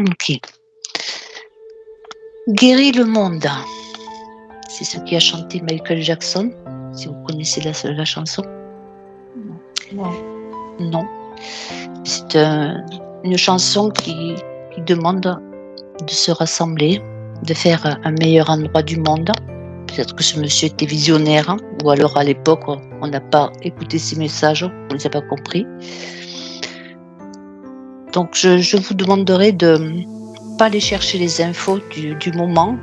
Ok. Guéris le monde. C'est ce qui a chanté Michael Jackson, si vous connaissez la chanson. Non. Non. C'est une chanson qui demande de se rassembler, de faire un meilleur endroit du monde. Peut-être que ce monsieur était visionnaire, hein, ou alors à l'époque, on n'a pas écouté ses messages, on ne les a pas compris. Donc je vous demanderai de ne pas aller chercher les infos du moment.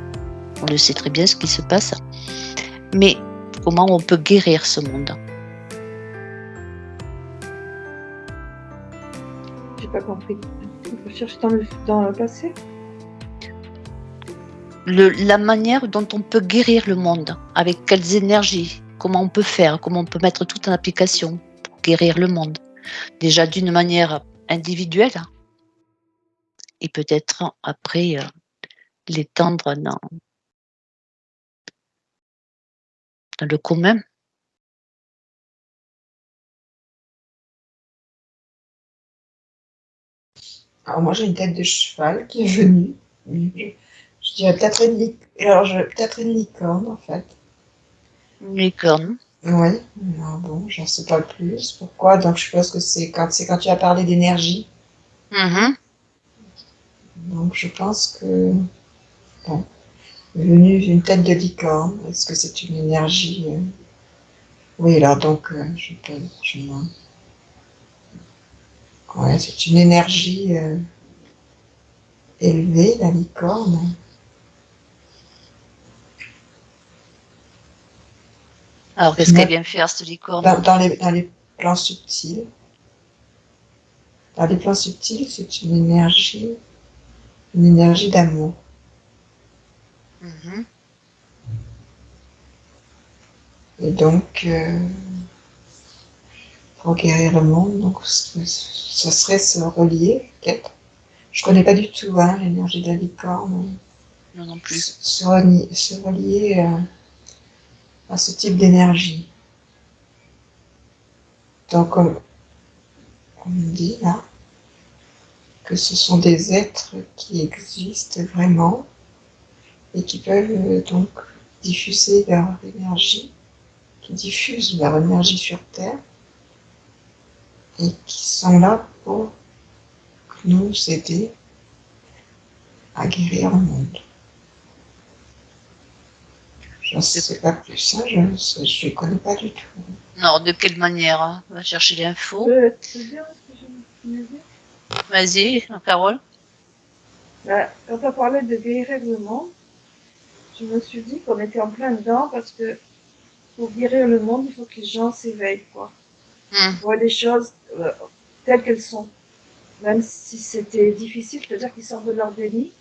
On le sait très bien ce qui se passe. Mais comment on peut guérir ce monde? J'ai pas compris. Il faut chercher dans le passé. La manière dont on peut guérir le monde, avec quelles énergies, comment on peut faire, comment on peut mettre tout en application pour guérir le monde. Déjà d'une manière individuelle et peut-être après l'étendre dans le commun. Alors moi j'ai une tête de cheval qui est venue. Je dirais peut-être peut-être une licorne en fait. Une licorne. Oui. Non, bon, j'en sais pas plus. Pourquoi? Donc je suppose que c'est quand tu as parlé d'énergie. Mm-hmm. Donc je pense que bon, venue une tête de licorne. Est-ce que c'est une énergie? Oui, alors donc ouais, c'est une énergie élevée, la licorne. Alors qu'est-ce qu'elle vient faire cette licorne? Dans les plans subtils. Dans les plans subtils, c'est une énergie d'amour. Mm-hmm. Et donc, pour guérir le monde, donc ce serait se relier, peut-être. Je connais pas du tout l'énergie de la licorne. Non, non plus. Se relier à ce type d'énergie. Donc, on me dit là que ce sont des êtres qui existent vraiment et qui peuvent donc diffuser leur énergie, qui diffusent leur énergie sur Terre et qui sont là pour nous aider à guérir le monde. Je ne sais pas plus, je ne les connais pas du tout. Non, de quelle manière? On va chercher l'info. Tu veux dire ce que je me dis? Vas-y, Carole. Quand on parlait de guérir le monde, je me suis dit qu'on était en plein dedans parce que pour guérir le monde, il faut que les gens s'éveillent, quoi. Voient les choses telles qu'elles sont. Même si c'était difficile, c'est-à-dire qu'ils sortent de leur déni,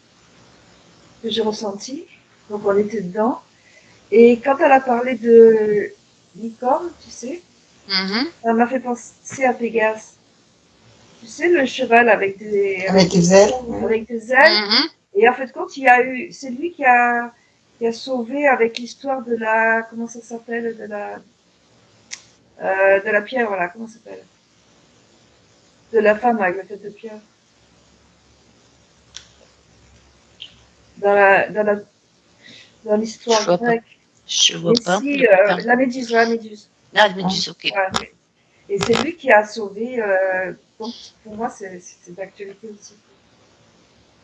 que j'ai ressenti. Donc on était dedans. Et quand elle a parlé de licorne, tu sais, ça m'a fait penser à Pégase. Tu sais, le cheval avec des ailes. Avec des ailes. Et en fait, compte, c'est lui qui a sauvé avec l'histoire de la, comment ça s'appelle, de la pierre, voilà, comment ça s'appelle? De la femme avec la tête de pierre. Dans l'histoire grecque. Je vois pas. Si, la méduse, Ah, la méduse, ok. Ouais. Et c'est lui qui a sauvé, donc pour moi c'est d'actualité aussi.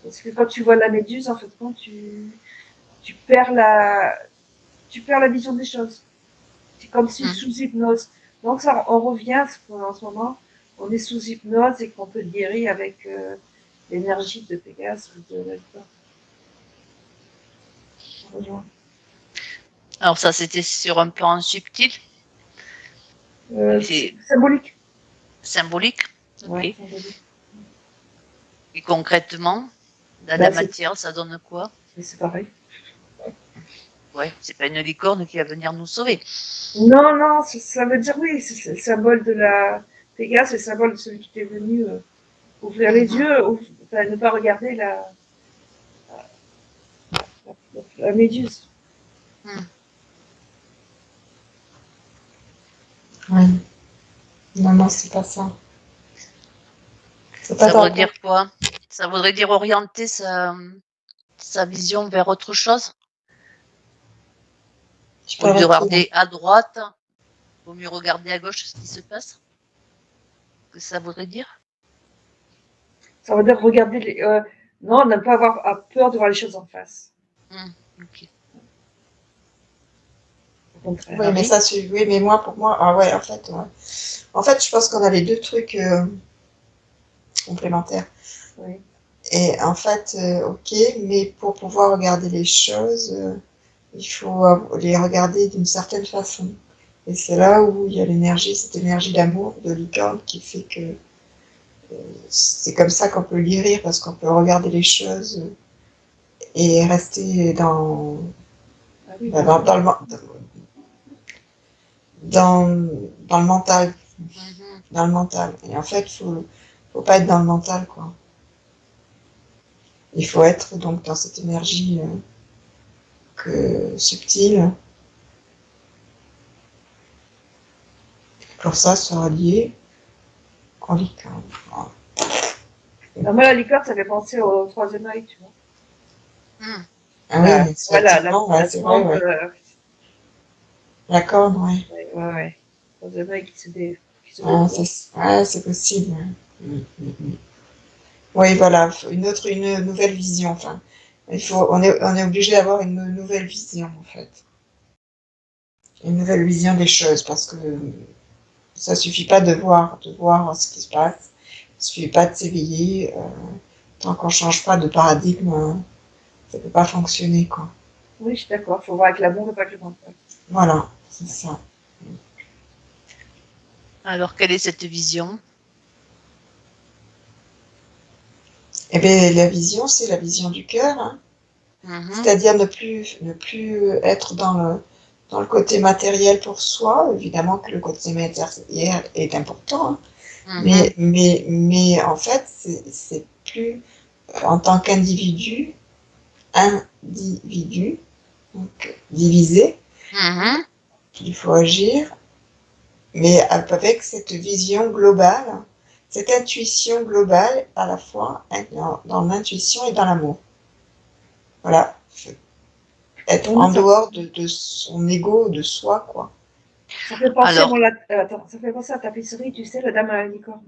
Parce que quand tu vois la méduse, en fait, quand tu perds la vision des choses. C'est comme si sous hypnose. Donc ça, on revient en ce moment, on est sous hypnose et qu'on peut guérir avec l'énergie de Pégase ou de l'alpha. Alors ça, c'était sur un plan subtil. Symbolique. Symbolique. Ok. Ouais, symbolique. Et concrètement, dans la matière, ça donne quoi? Mais c'est pareil. Ouais, c'est pas une licorne qui va venir nous sauver. Non, non, ça veut dire oui, c'est le symbole de la Pégase, c'est le symbole de celui qui est venu ouvrir les yeux, enfin, ne pas regarder la méduse. Oui. Non, non, c'est pas ça. Ça veut dire quoi? Ça voudrait dire orienter sa vision vers autre chose. Au lieu de regarder à droite, il vaut mieux regarder à gauche ce qui se passe. Que ça voudrait dire? Ça veut dire regarder non, ne pas avoir peur de voir les choses en face. Ok. Au contraire. Oui, mais ça, oui, mais pour moi, ah ouais, en fait, ouais. En fait, je pense qu'on a les deux trucs complémentaires. Oui. Et en fait, ok, mais pour pouvoir regarder les choses, il faut les regarder d'une certaine façon. Et c'est là où il y a l'énergie, cette énergie d'amour de licorne qui fait que c'est comme ça qu'on peut guérir, parce qu'on peut regarder les choses et rester dans, dans le mental. Dans le mental. Et en fait, faut pas être dans le mental, quoi. Il faut être donc dans cette énergie subtile. Pour ça, se relier en licorne. Voilà. Moi, la licorne, ça fait penser au troisième œil, tu vois. Ah oui, voilà, c'est vrai, ouais. La corne, ouais. Ouais. Troisième œil qui se c'est possible. Oui, voilà, une nouvelle vision, enfin. On est obligé d'avoir une nouvelle vision, en fait. Une nouvelle vision des choses, parce que ça suffit pas de voir ce qui se passe. Ça suffit pas de s'éveiller. Tant qu'on change pas de paradigme, ça peut pas fonctionner, quoi. Oui, je suis d'accord. Il faut voir avec l'amour et pas avec le mental. Voilà, c'est ça. Alors, quelle est cette vision? Eh bien, la vision, c'est la vision du cœur, hein. C'est-à-dire ne plus être dans le côté matériel pour soi. Évidemment que le côté matériel est important, hein. Mais en fait, c'est plus en tant qu'individu, donc divisé, qu'il faut agir, mais avec cette vision globale, cette intuition globale à la fois dans l'intuition et dans l'amour. Voilà. Être en dehors de son ego, de soi, quoi. Ça fait penser, ça fait penser à la tapisserie, tu sais, la dame à la licorne,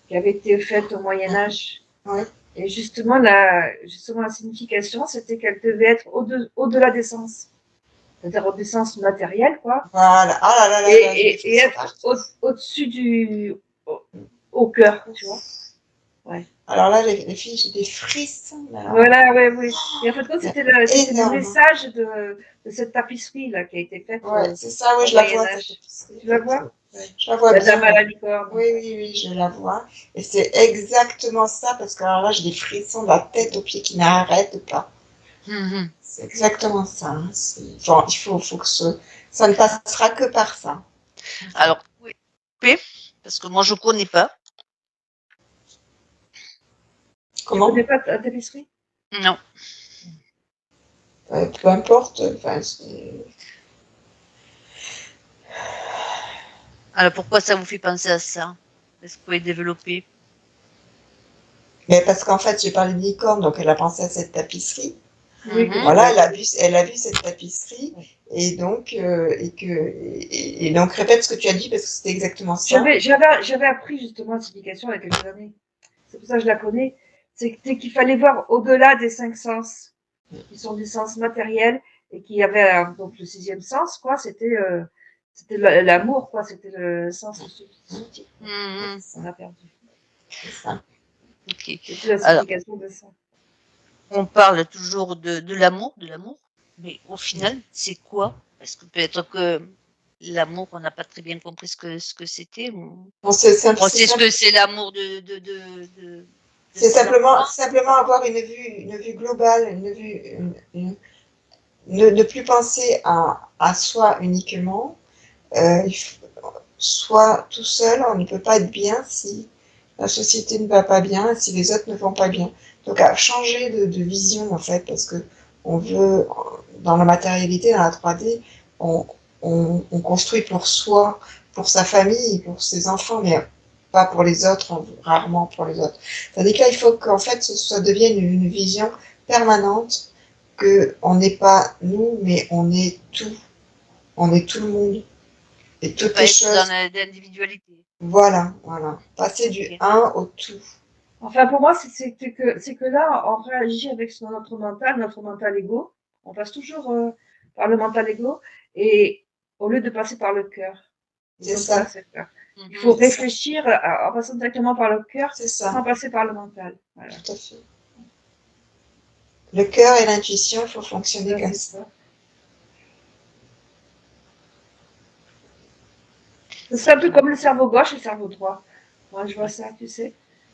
qui avait été faite au Moyen-Âge. Oui. Et justement, la signification, c'était qu'elle devait être au-delà des sens. C'est-à-dire au-delà des sens matériels, quoi. Voilà. Ah là là et être au-dessus au cœur, tu vois. Ouais. Alors là, les filles, j'ai des frissons. Voilà, oui. Et en fait, c'était le message de cette tapisserie-là qui a été faite. Ouais, c'est ça, oui, je la vois, cette tapisserie. Tu la vois? Je la vois bien. La dame à la licorne. Oui, je la vois. Et c'est exactement ça, parce que alors là, j'ai des frissons de la tête aux pieds qui n'arrêtent pas. C'est exactement ça. Hein. Bon, il faut que ça ne passera que par ça. Alors, oui, parce que moi, je connais pas. Comment? Tu connais pas la tapisserie? Non. Peu importe. Alors, pourquoi ça vous fait penser à ça? Est-ce que vous pouvez développer? Mais parce qu'en fait, j'ai parlé de licorne, donc elle a pensé à cette tapisserie. Oui, voilà, elle a vu cette tapisserie, et donc, donc répète ce que tu as dit, parce que c'était exactement ça. J'avais appris justement cette signification il y a quelques années. C'est pour ça que je la connais. C'est qu'il fallait voir au-delà des 5 sens, qui sont des sens matériels, et qu'il y avait donc le 6e sens, quoi. C'était l'amour, quoi. C'était le sens subtil. On a perdu. C'est ça. Ok. C'est la signification de ça. On parle toujours de l'amour, mais au final, c'est quoi? Parce que peut-être que l'amour, on n'a pas très bien compris ce que c'était. On sait ce que c'est l'amour de c'est simplement avoir une vue globale, ne plus penser à soi uniquement. Soit tout seul, on ne peut pas être bien si la société ne va pas bien, si les autres ne vont pas bien. Donc à changer de vision, en fait, parce que on veut, dans la matérialité, dans la 3D, on construit pour soi, pour sa famille, pour ses enfants, mais pas pour les autres, rarement pour les autres. Tandis que là, il faut qu'en fait, ça devienne une vision permanente, qu'on n'est pas nous, mais on est tout. On est tout le monde. Et toutes les choses. Dans l'individualité. Voilà. Passer du un au tout. Enfin, pour moi, c'est que là, on réagit avec notre mental égo. On passe toujours par le mental égo, et au lieu de passer par le cœur. C'est ça. Il faut réfléchir en passant directement par le cœur, sans passer par le mental. Voilà. Tout à fait. Le cœur et l'intuition, il faut fonctionner comme ça. C'est un peu comme le cerveau gauche et le cerveau droit. Moi, je vois ça, tu sais.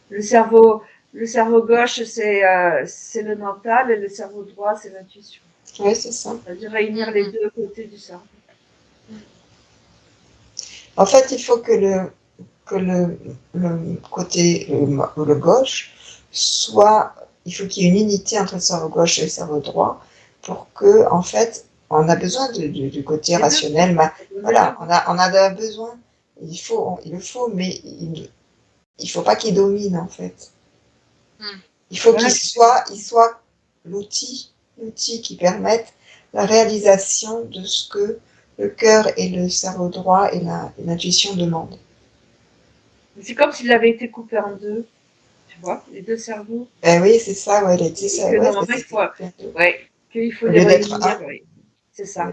Le cerveau gauche, c'est le mental, et le cerveau droit, c'est l'intuition. Oui, c'est ça. C'est-à-dire réunir les deux côtés du cerveau. En fait, il faut que le côté, le gauche, il faut qu'il y ait une unité entre le cerveau gauche et le cerveau droit, pour que, en fait, on a besoin du côté rationnel, voilà, on a besoin, il le faut, mais il faut pas qu'il domine, en fait. Il faut qu'il soit l'outil qui permette la réalisation de ce que le cœur et le cerveau droit et l'intuition demandent. C'est comme s'il avait été coupé en deux, tu vois, les deux cerveaux. Oui, c'est ça, ouais, qu'il faut les réunir, oui. C'est ça.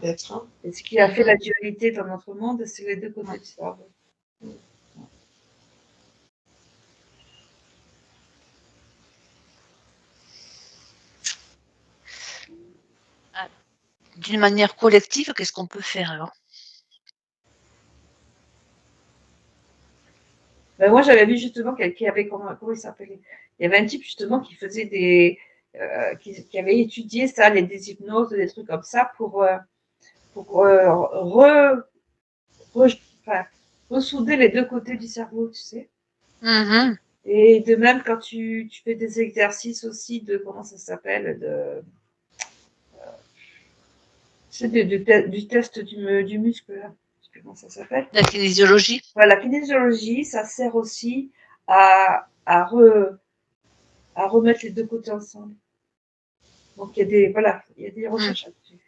Et ce qui a fait la dualité dans notre monde, c'est les deux côtés du cerveau. D'une manière collective, qu'est-ce qu'on peut faire alors? Ben moi, j'avais vu justement qui avait, comment il s'appelait? Il y avait un type justement qui faisait qui avait étudié ça, des hypnoses, des trucs comme ça, pour ressouder les deux côtés du cerveau, tu sais. Et de même, quand tu fais des exercices aussi de, comment ça s'appelle, du test du muscle, là. Je sais plus comment ça s'appelle. La kinésiologie. Voilà, la kinésiologie, ça sert aussi à remettre les deux côtés ensemble. Donc il y a des recherches là-dessus.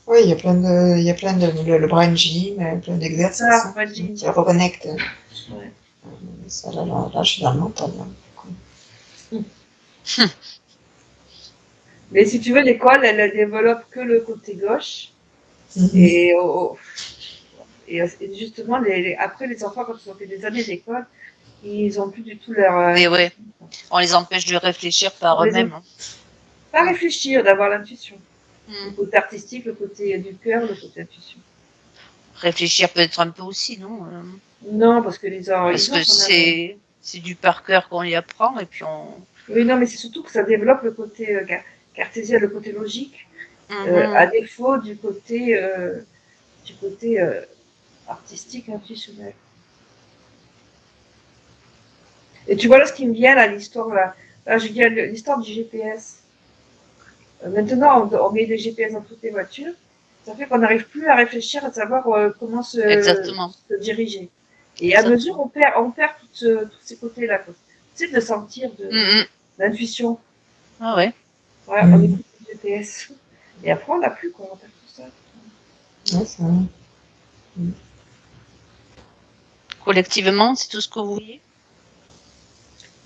Oui, il y a plein de le brain gym, plein d'exercices qui reconnectent. Ouais. Ça, là, je suis dans le mental. Mais si tu veux, l'école, elle développe que le côté gauche. Et justement, après, les enfants, quand ils ont fait des années d'école, ils n'ont plus du tout leur... Et ouais, on les empêche de réfléchir par eux-mêmes. Pas réfléchir, d'avoir l'intuition. Le côté artistique, le côté du cœur, le côté intuition. Réfléchir peut-être un peu aussi, non? Non, parce que c'est du par cœur qu'on y apprend, et puis on... Oui, non, mais c'est surtout que ça développe le côté cartésien, le côté logique, à défaut du côté artistique, intuitionnel. Et tu vois là ce qui me vient, là, l'histoire, l'histoire du GPS. Maintenant, on met des GPS dans toutes les voitures. Ça fait qu'on n'arrive plus à réfléchir, à savoir comment se diriger. Et à mesure, on perd tous ces côtés-là. Tu sais, de sentir, d'intuition. Ah ouais. Ouais, on écoute le GPS. Et après, on n'a plus, quoi. On perd tout ça. Ouais, c'est vrai. Collectivement, c'est tout ce que vous voyez?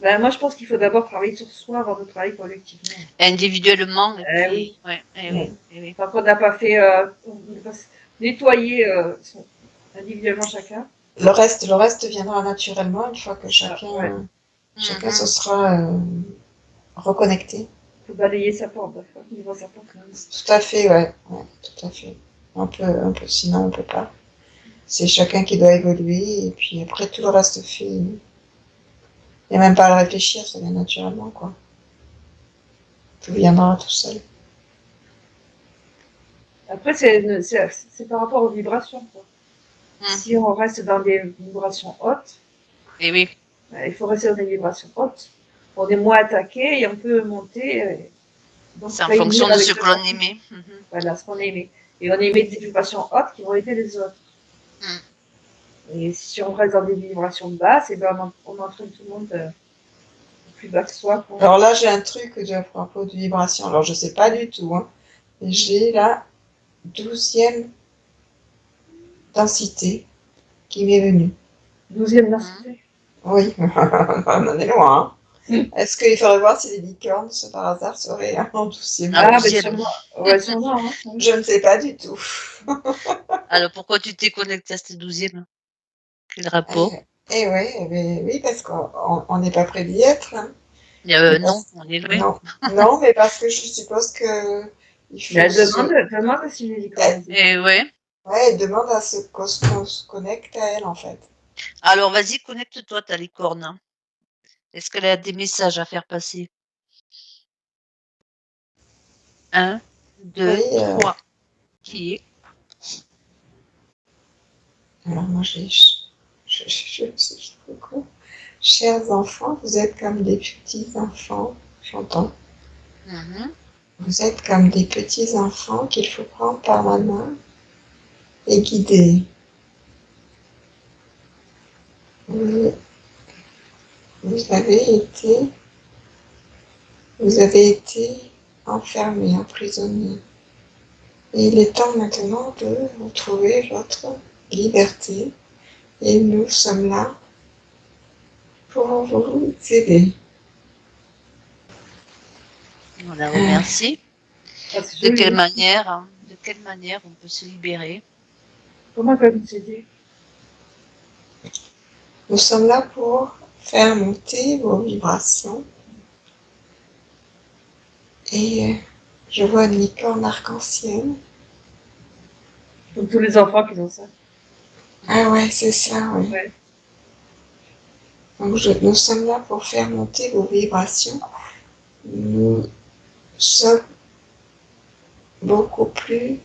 Ben, moi, je pense qu'il faut d'abord travailler sur soi avant de travailler collectivement. Individuellement. Oui. Oui. Tant qu'on n'a pas fait nettoyer individuellement chacun. Le reste viendra naturellement une fois que chacun se sera reconnecté. Il faut balayer sa porte, devant sa porte. Tout à fait, ouais, tout à fait. Un peu, sinon on peut pas. C'est chacun qui doit évoluer, et puis après tout le reste fait. Il n'y a même pas à le réfléchir, ça vient naturellement, quoi. Tout viendra tout seul. Après, c'est par rapport aux vibrations, quoi. Si on reste dans des vibrations hautes, il faut rester dans des vibrations hautes. On est moins attaqué et on peut monter. C'est en fonction de ce que l'on aimait. Voilà, ce qu'on aimait. Et on émet des vibrations hautes qui vont aider les autres. Et si on reste dans des vibrations basses, et ben on entraîne tout le monde plus bas que soi. Quoi. Alors là, j'ai un truc à propos de vibration. Alors, je sais pas du tout, hein, mais j'ai la 12e densité qui m'est venue. 12e densité. Oui, on en est loin. Hein. Est-ce qu'il faudrait voir si les licornes, par hasard, seraient en 12e? Ah, mais sûrement. Ouais, sûrement. Hein. Je ne sais pas du tout. Alors, pourquoi tu t'es connecté à cette 12e? Quel rapport? Oui, parce qu'on n'est pas prêt d'y être. Hein. Non, on est loin. Non, non, mais parce que je suppose que il faut demande si les licornes. Ouais, elle demande à ce qu'on se connecte à elle, en fait. Alors, vas-y, connecte-toi, ta licorne. Hein. Est-ce qu'elle a des messages à faire passer? 1, 2, 3. Qui est? Alors moi, beaucoup. Chers enfants, vous êtes comme des petits enfants, j'entends. Vous êtes comme des petits enfants qu'il faut prendre par la main et guider. Vous avez été enfermés, emprisonnés. Et il est temps maintenant de retrouver votre liberté. Et nous sommes là pour vous aider. On la remercie. De quelle manière on peut se libérer? Comment peut vous aider? Nous sommes là pour faire monter vos vibrations. Et je vois une licorne arc-en-ciel. Donc tous les enfants qui ont ça. Ah ouais, c'est ça, oui. Ouais. Donc nous sommes là pour faire monter vos vibrations. Nous sommes beaucoup plus,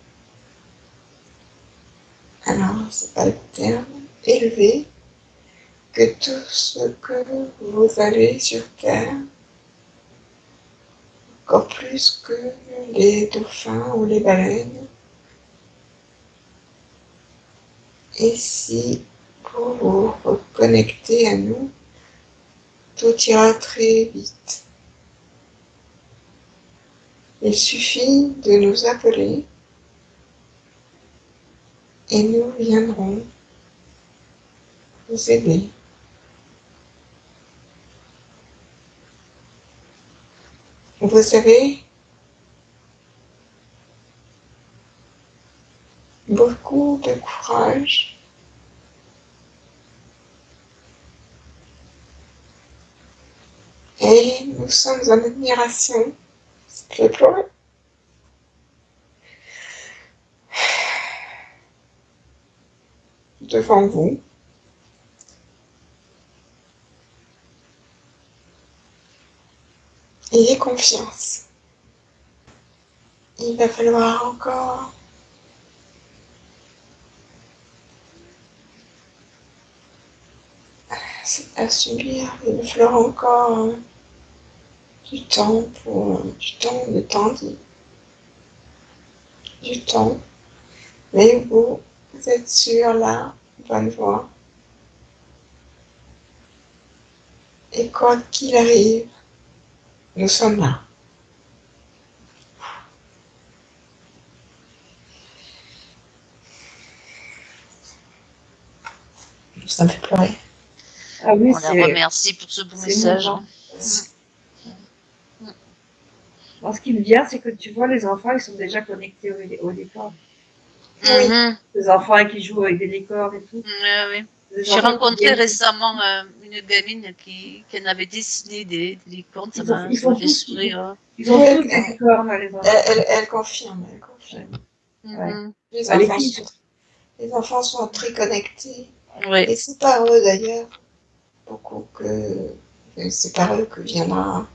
alors c'est pas le terme, élevés que tout ce que vous avez sur Terre, encore plus que les dauphins ou les baleines. Et si vous vous reconnectez à nous, tout ira très vite. Il suffit de nous appeler et nous viendrons vous aider. Vous avez beaucoup de courage et nous sommes en admiration. Je vais pleurer. Devant vous. Ayez confiance. Il va falloir encore à subir. Il va falloir encore du temps du temps. Mais vous êtes sur la bonne voie. Et quoi qu'il arrive, nous sommes là. Ça me fait pleurer. Ah oui, on la remercie pour ce beau message. Ce qui me vient, c'est que tu vois, les enfants, ils sont déjà connectés aux licornes. Oui. Les enfants qui jouent avec des licornes et tout. Oui. J'ai rencontré récemment une gamine qui en avait dessiné des licornes. Ça m'a fait sourire. Ils ont tous des licornes, les enfants. Elle confirme. Les enfants sont très connectés. Ouais. Et c'est par eux d'ailleurs, beaucoup que c'est par eux que viendra,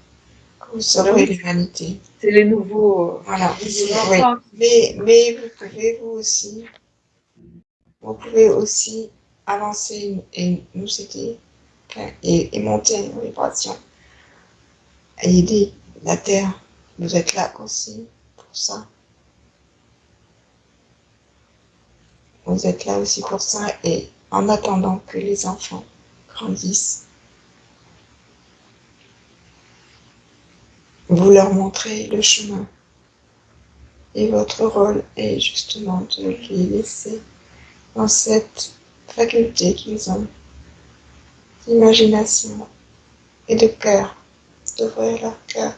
que vous saurez l'humanité. C'est les nouveaux. Voilà. Oui. Mais vous pouvez aussi avancer et nous aider et monter une vibration. Et aider la Terre. Vous êtes là aussi pour ça. Vous êtes là aussi pour ça et en attendant que les enfants grandissent. Vous leur montrez le chemin. Et votre rôle est justement de les laisser dans cette faculté qu'ils ont d'imagination et de cœur, d'ouvrir leur cœur,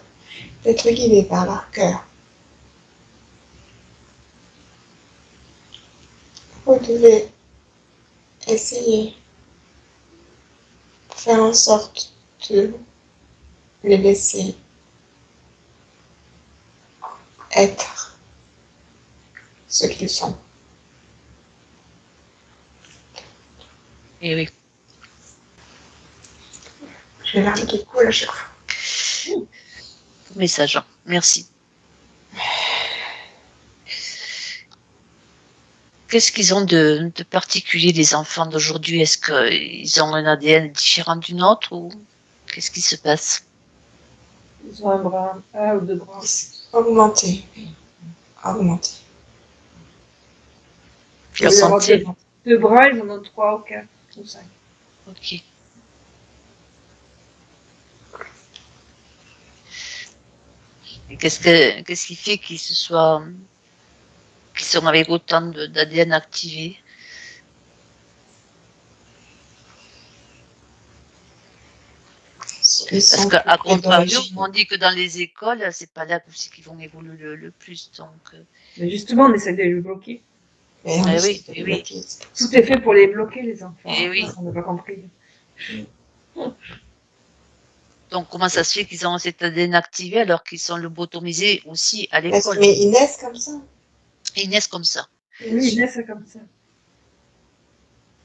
d'être guidés par leur cœur. Vous devez essayer de faire en sorte de les laisser être ce qu'ils sont. Et oui. J'ai l'air qui coule à chaque fois. Message, merci. Qu'est-ce qu'ils ont de particulier, les enfants d'aujourd'hui? Est-ce qu'ils ont un ADN différent du nôtre ou qu'est-ce qui se passe? Ils ont un ou deux bras. Augmenter. Puis leur santé. Deux bras, ils en ont 3 ou 4 ou 5. Ok. Et qu'est-ce qui fait qu'ils sont avec autant d'ADN activé? Parce qu'à contrario, on dit que dans les écoles, c'est pas là aussi qu'ils vont évoluer le plus. Donc, mais justement, on essaie de les bloquer. Oui. Tout est fait pour les bloquer, les enfants. Oui. On n'a pas compris. Donc, comment ça se fait qu'ils ont cet ADN activé alors qu'ils sont lobotomisés aussi à l'école? Mais ils naissent comme ça. Ils naissent comme ça. Oui, ils naissent comme ça.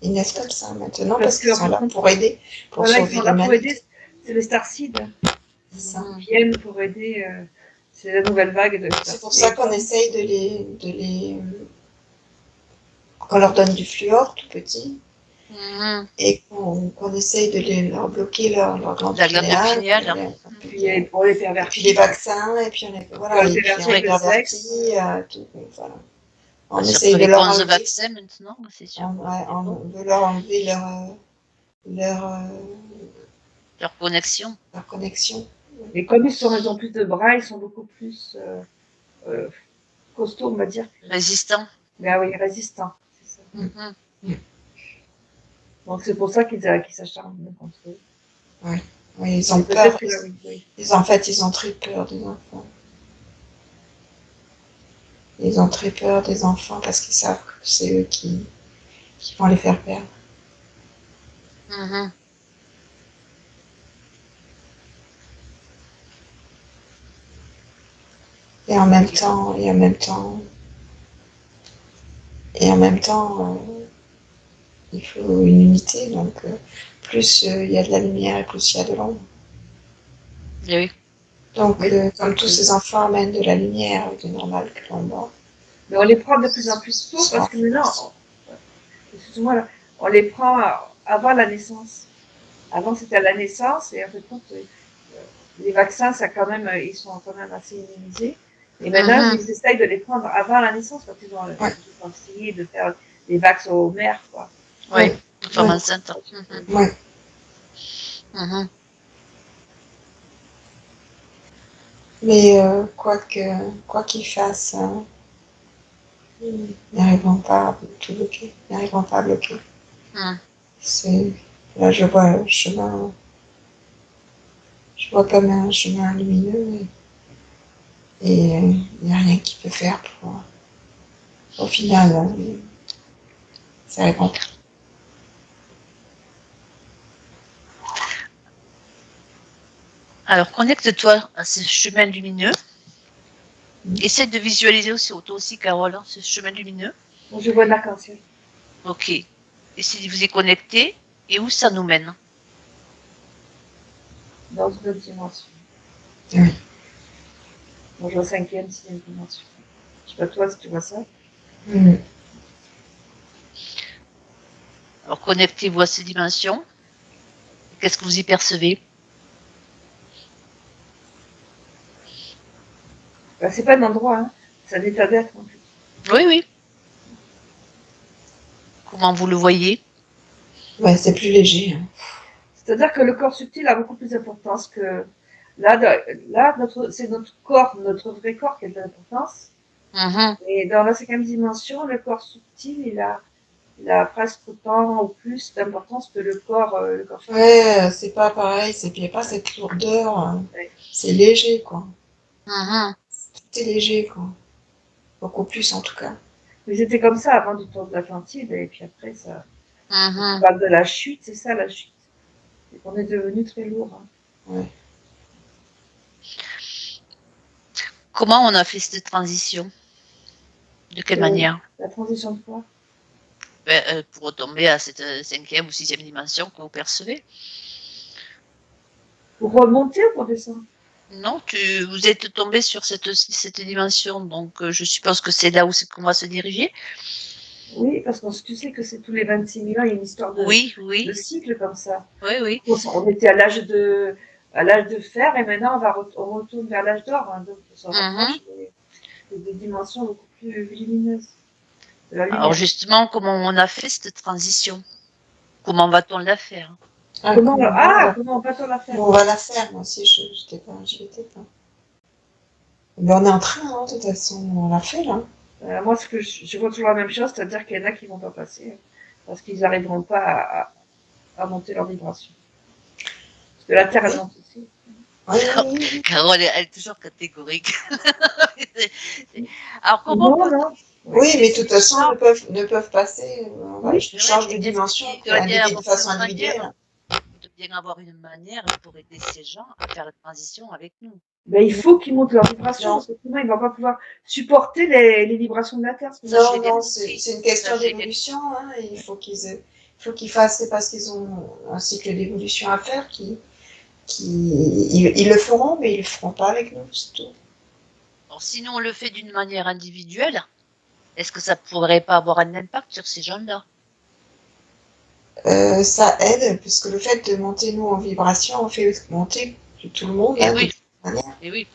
Ils naissent comme ça maintenant parce qu'ils sont là pour aider, pour voilà, sauver ils sont là pour l'humanité. aider. C'est les Starseeds. Ça. Ils viennent pour aider. C'est la nouvelle vague de Starseeds. C'est pour ça qu'on essaye qu'on leur donne du fluor tout petit. Et qu'on essaye de leur bloquer leur glande pinéale. Puis pour les pervertis. Et puis les vaccins, et puis on les pervertis. Voilà. On essaye de leur enlever. Vaccins maintenant, c'est sûr. On veut leur enlever leur connexion. Leur connexion. Et comme ils ont plus de bras, ils sont beaucoup plus costauds, on va dire. Résistants. Ben oui, résistants. C'est ça. Donc c'est pour ça qu'ils s'acharnent contre eux. Oui, ils ont peur. En fait, ils ont très peur des enfants. Ils ont très peur des enfants parce qu'ils savent que c'est eux qui vont les faire perdre. Et en même temps, il faut une unité. Donc, plus il y a de la lumière et plus il y a de l'ombre. Oui. Donc, comme tous ces enfants amènent de la lumière, c'est normal que l'ombre. Mais on les prend de plus en plus tôt parce que maintenant, excuse-moi là, on les prend avant la naissance. Avant, c'était à la naissance et en fait, les vaccins, ils sont quand même assez immunisés. Et maintenant, ils essayent de les prendre avant la naissance parce qu'ils ont essayé de faire des vaccins aux mères, quoi. Oui, femmes enceintes. Oui. Mais quoi qu'ils fassent, ils n'arriveront pas à tout bloquer. Ils n'arriveront pas à bloquer. Là, je vois le chemin. Je vois comme un chemin lumineux et il n'y a rien qui peut faire pour. Au final, ça répond. Alors, connecte-toi à ce chemin lumineux. Essaie de visualiser toi aussi, Carole, ce chemin lumineux. Je vois de l'arc-en-ciel. Ok. Essayez de vous y connecter. Et où ça nous mène? Dans une autre dimension. Oui. Moi, je vois 5e, 6e dimension. Je sais pas toi si tu vois ça. Alors, connectez-vous à ces dimensions. Qu'est-ce que vous y percevez? Ben, c'est pas un endroit, hein. C'est un état d'être en fait. Oui. Comment vous le voyez? Ouais, c'est plus léger. Hein. C'est-à-dire que le corps subtil a beaucoup plus d'importance que là c'est notre corps, notre vrai corps qui a de l'importance. Et dans la 5e dimension, le corps subtil, il a presque autant ou plus d'importance que le corps physique. Ouais, c'est pas pareil, il n'y a pas cette lourdeur. Hein. Ouais. C'est léger, quoi. Tout est léger, quoi. Beaucoup plus, en tout cas. Mais c'était comme ça avant du temps de l'Atlantide, et puis après, ça. On parle de la chute, c'est ça la chute. C'est qu'on est devenu très lourd. Hein. Ouais. Comment on a fait cette transition? De quelle manière? La transition de quoi? Pour retomber à cette 5e ou 6e dimension que vous percevez. Pour remonter ou pour descendre? Non, vous êtes tombé sur cette dimension, donc je suppose que c'est là où qu'on va se diriger. Oui, parce que tu sais que c'est tous les 26 000 ans, il y a une histoire de cycle comme ça. Oui. On était à l'âge de fer et maintenant on retourne vers l'âge d'or. Hein, donc on se rapproche des dimensions beaucoup plus lumineuses. Alors justement, comment on a fait cette transition? Comment va-t-on la faire? Comment va-t-on la faire? On va la faire, moi aussi, j'étais pas. Mais on est en train, hein, de toute façon, on l'a fait, là. Moi, je vois toujours la même chose, c'est-à-dire qu'il y en a qui vont pas passer parce qu'ils n'arriveront pas à monter leur vibration. Parce que la Terre, elle monte aussi. Oui. Carole, elle est toujours catégorique. Alors comment Oui, mais de toute façon, ne peuvent passer. Je change de dimension de façon individuelle. De bien avoir une manière pour aider ces gens à faire la transition avec nous. Ben, il faut qu'ils montent leur vibration, parce que sinon ils ne vont pas pouvoir supporter les vibrations de la Terre. Non, c'est une question d'évolution. Hein, il faut qu'ils fassent, c'est parce qu'ils ont un cycle d'évolution à faire, ils le feront, mais ils ne le feront pas avec nous, c'est tout. Alors, sinon, on le fait d'une manière individuelle, est-ce que ça ne pourrait pas avoir un impact sur ces gens-là? Ça aide, puisque le fait de monter, nous, en vibration, on fait monter tout le monde. Et hein, oui. Et oui,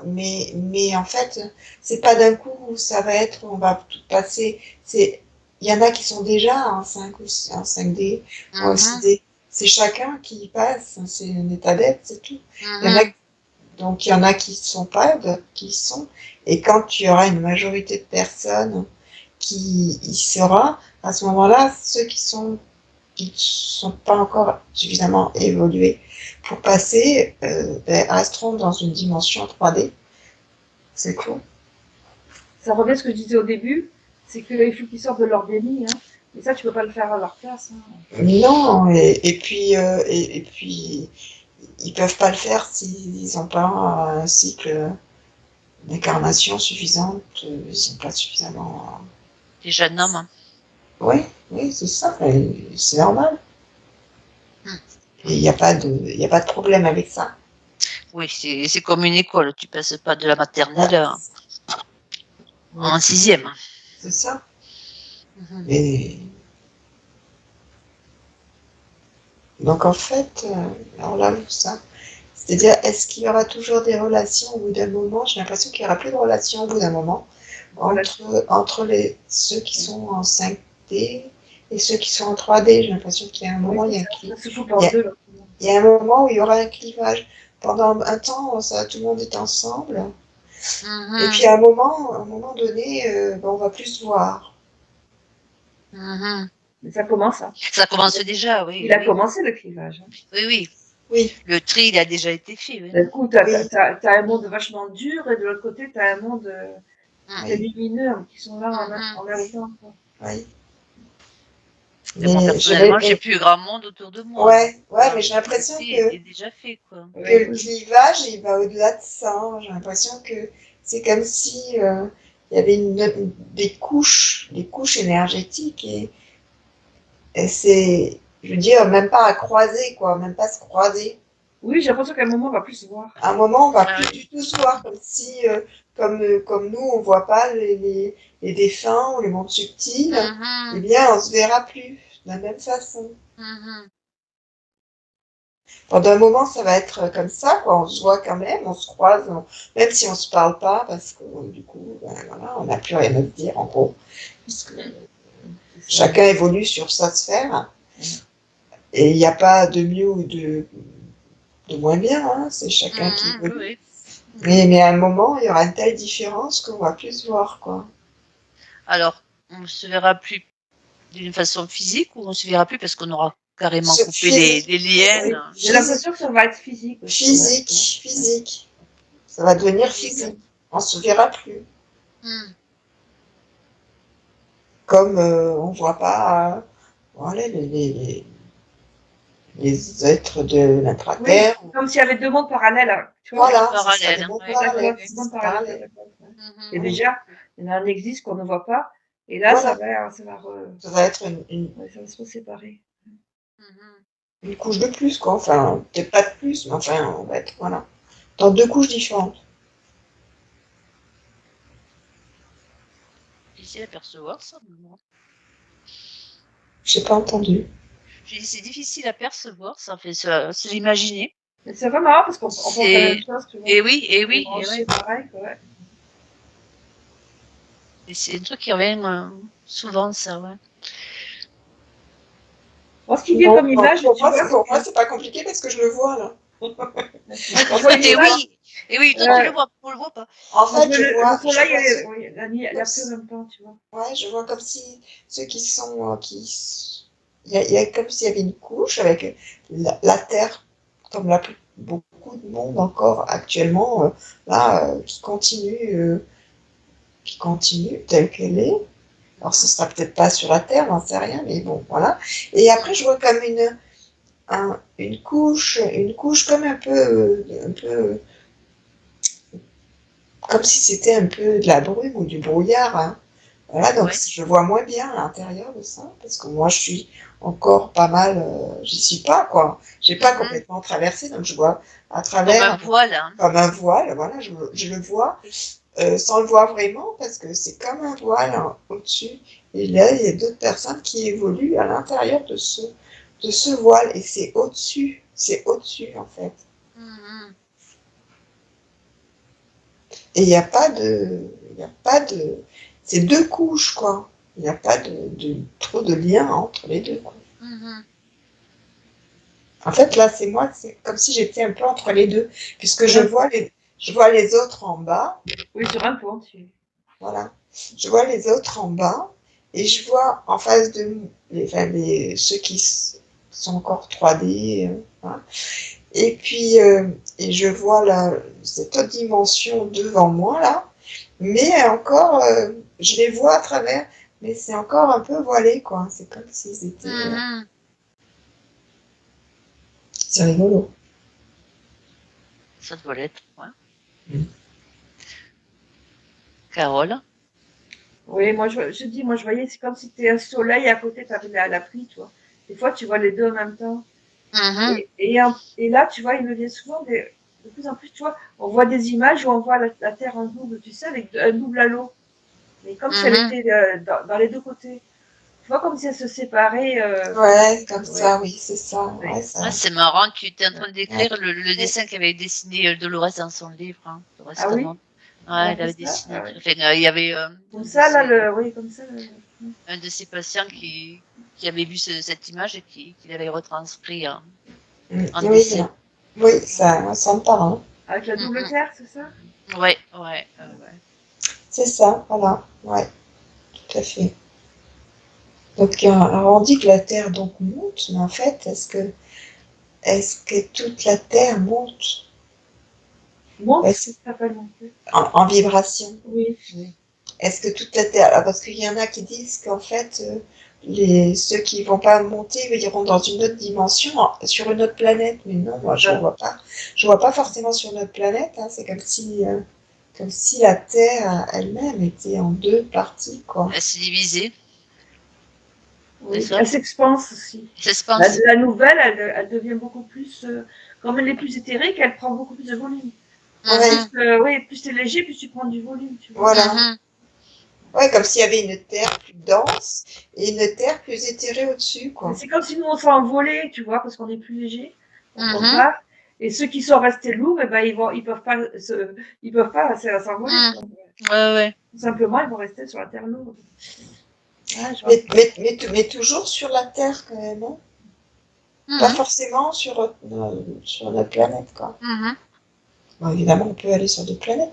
mais en fait, c'est pas d'un coup où ça va être, on va tout passer. Il y en a qui sont déjà en 5 ou en 5D ou en 6D. C'est chacun qui passe, c'est un état d'être, c'est tout. Donc il y en a qui ne sont pas, d'autres qui sont. Et quand il y aura une majorité de personnes qui y sera, à ce moment-là, ceux qui sont pas encore suffisamment évolués pour passer, resteront dans une dimension 3D. C'est cool. Ça revient à ce que je disais au début, c'est qu'il faut qu'ils sortent de leur déni. Hein. Mais ça, tu peux pas le faire à leur place. Hein. Non, et puis ils peuvent pas le faire s'ils n'ont pas un cycle d'incarnation suffisante, ils sont pas suffisamment. Les jeunes hommes. Oui, c'est ça, c'est normal. Il n'y a pas de problème avec ça. Oui, c'est comme une école, tu passes pas de la maternelle en 6e. C'est ça. Et donc en fait, alors là, ça, c'est-à-dire, est-ce qu'il y aura toujours des relations au bout d'un moment? J'ai l'impression qu'il n'y aura plus de relations au bout d'un moment entre ceux qui sont en 5D et ceux qui sont en 3D. J'ai l'impression qu'il y a un moment, il y a un moment où il y aura un clivage. Pendant un temps, tout le monde est ensemble. Et puis à un moment donné, on va plus se voir. Mais ça commence. Hein. Ça commence déjà, oui. Il a commencé le clivage. Hein. Oui. Le tri, il a déjà été fait. Oui. D'un coup, tu as un monde vachement dur et de l'autre côté, tu as un monde très lumineux qui sont là en même temps. Oui. Mais moi, personnellement, j'ai plus grand monde autour de moi. Ouais, mais j'ai l'impression que déjà fait, quoi. Que le clivage, il va au-delà de ça. Hein. J'ai l'impression que c'est comme si il y avait des couches énergétiques et c'est, je veux dire, même pas à croiser, quoi, même pas se croiser. Oui, j'ai l'impression qu'à un moment, on va plus se voir. À un moment, on va plus du tout se voir, comme si, comme nous, on voit pas les défunts ou les mondes subtils, eh bien, on se verra plus de la même façon. Pendant un moment, ça va être comme ça, quoi. On se voit quand même, on se croise, même si on se parle pas, parce que du coup, voilà, on n'a plus rien à se dire, en gros. Chacun évolue sur sa sphère. Et il n'y a pas de mieux ou de moins bien, hein, c'est chacun qui évolue. Mais à un moment, il y aura une telle différence qu'on va plus se voir, quoi. Alors, on ne se verra plus d'une façon physique ou on ne se verra plus parce qu'on aura carrément coupé les liens? J'ai l'impression que ça va être physique. Physique. Ça va devenir physique. On ne se verra plus. Comme on ne voit pas voilà, les êtres de l'intra-terre. Oui, comme s'il y avait deux mondes parallèles. Hein, tu vois, voilà, parallèles. Des mondes parallèles. Et déjà, il y en a un existe qu'on ne voit pas. Et là, ça va être ça va se séparer. Une couche de plus, quoi. Enfin, peut-être pas de plus, mais enfin, on va être, voilà. Dans deux couches différentes. Difficile à percevoir, ça. J'ai pas entendu. J'ai dit, c'est difficile à percevoir, ça fait se l'imaginer. Mais c'est vraiment marrant parce qu'on pense à la même chose, tu vois. Et oui, et oui. C'est pareil, quoi. Ouais. Et c'est un truc qui revient souvent, ça, ouais. Moi, ce qui vient comme image, pour moi, c'est pas compliqué parce que je le vois, là. Et oui, toi, tu le vois, on le voit pas. En fait, je vois. Le soleil, la pluie en même temps, tu vois. Ouais, je vois comme si ceux qui sont. Il y a comme s'il y avait une couche avec la Terre, comme beaucoup de monde encore actuellement, qui continue telle qu'elle est. Alors, ce sera peut-être pas sur la Terre, j'en sais rien, mais bon, voilà. Et après, je vois comme une couche comme un peu, comme si c'était un peu de la brume ou du brouillard. Hein. Voilà, donc je vois moins bien à l'intérieur de ça, parce que moi, je suis encore pas mal, j'y suis pas, quoi. J'ai pas complètement traversé, donc je vois à travers. Comme un voile. Hein. Comme un voile, voilà, je le vois. Sans le voir vraiment, parce que c'est comme un voile au-dessus. Et là, il y a d'autres personnes qui évoluent à l'intérieur de ce voile. Et c'est au-dessus, en fait. Et il n'y a pas de... C'est deux couches, quoi. Il n'y a pas trop de lien entre les deux, quoi. En fait, là, c'est comme si j'étais un peu entre les deux, puisque je vois les autres en bas. Oui, sur un point. Voilà. Je vois les autres en bas et je vois en face de ceux qui sont encore 3D. Voilà. Et puis, et je vois cette autre dimension devant moi, là. Mais encore, je les vois à travers, mais c'est encore un peu voilé, quoi. C'est comme s'ils étaient... C'est rigolo. Ça doit l'être, ouais. Carole? Oui, moi je voyais, c'est comme si c'était un soleil à côté, tu avais la pluie, tu vois. Des fois, tu vois les deux en même temps. Et là, tu vois, il me vient souvent de plus en plus, tu vois, on voit des images où on voit la Terre en double, tu sais, avec un double halo. Mais comme si elle était dans les deux côtés. Tu vois, comme si elle se séparait. Ouais, comme ça, oui, c'est ça. Ouais, ça. C'est marrant, tu étais en train de décrire le dessin qu'avait dessiné Dolores dans son livre, hein, Dolores Cannon. Ouais, elle avait dessiné. Enfin, il y avait comme ça, là, comme ça. Un de ses patients qui avait vu cette image et qui l'avait retranscrit en dessin. Oui, ça me parle. Avec la double terre, c'est ça? Ouais. C'est ça, voilà, ouais, tout à fait. Donc, alors on dit que la Terre donc monte, mais en fait, est-ce que toute la Terre monte? Monte, ça peut monter. En vibration. Oui. Est-ce que toute la Terre, alors parce qu'il y en a qui disent qu'en fait, ceux qui vont pas monter, ils iront dans une autre dimension, sur une autre planète. Mais non, moi je ne vois pas. Je vois pas forcément sur notre planète. Hein. C'est comme si la Terre elle-même était en deux parties, quoi. Elle s'est divisée. Oui, elle s'expanse aussi. La nouvelle, elle devient beaucoup plus, comme elle est plus éthérique, elle prend beaucoup plus de volume. Plus c'est léger, plus tu prends du volume. Tu vois. Voilà. Ouais, comme s'il y avait une terre plus dense et une terre plus éthérée au-dessus, quoi. C'est comme si nous on s'envolait, tu vois, parce qu'on est plus léger. On part. Et ceux qui sont restés lourds, eh ben, ils peuvent pas s'envoler. Ouais. Tout simplement, ils vont rester sur la terre lourde. Ah, je vois. Mais toujours sur la Terre quand même, hein. Pas forcément sur notre planète, quoi. Bon, évidemment, on peut aller sur d'autres planètes,